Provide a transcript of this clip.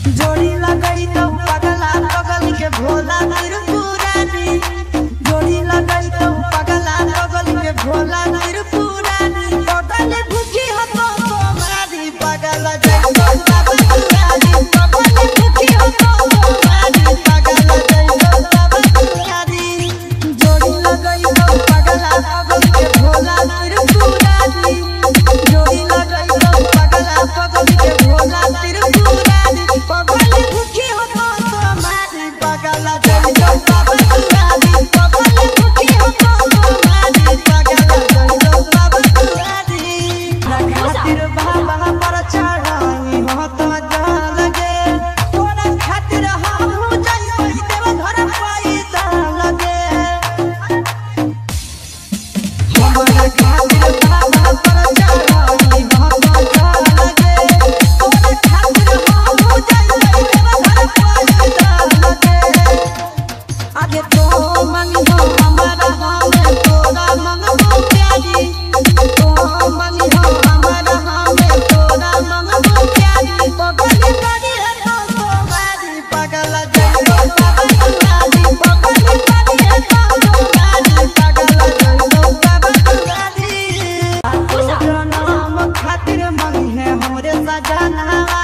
जोड़ी लगई तो पगला बगल के भोला त्रिपुरारी जोड़ी लगई तो पगला बगल के भोला त्रिपुरारी बगल भूखी हो तो मारी पगला जय बाबा त्रिपुरारी बगल भूखी हो तो मारी पगला जय बाबा त्रिपुरारी जोड़ी लगई तो पगला बगल के भोला त्रिपुरारी जोड़ी लगई तो पगला बगल के भोला त्रिपुरारी बगल भूखी हो तो मारी पगला जय बाबा त्रिपुरारी बगल भूखी हो तो मारी पगला जय बाबा त्रिपुरारी खातिर बाबा पर चढ़ाई हो तो लगे तोरा खातिर हम हो जाई देव घर पैसा लगे हमारा खातिर बाबा पर चढ़ाई हो तो लगे तोरा खातिर हम हो जाई देव घर पैसा लगे आगे तो मंगो हमारा हमें तोरा मंगो प्यारी तो मंगो हमारा हमें तोरा मंगो प्यारी बगल बड़ी है तो मारी पगला जय बाबा त्रिपुरारी बगल बड़ी है तो मारी पगला जय बाबा त्रिपुरारी तोरा नाम खातिर मंगे हमरे सजनवा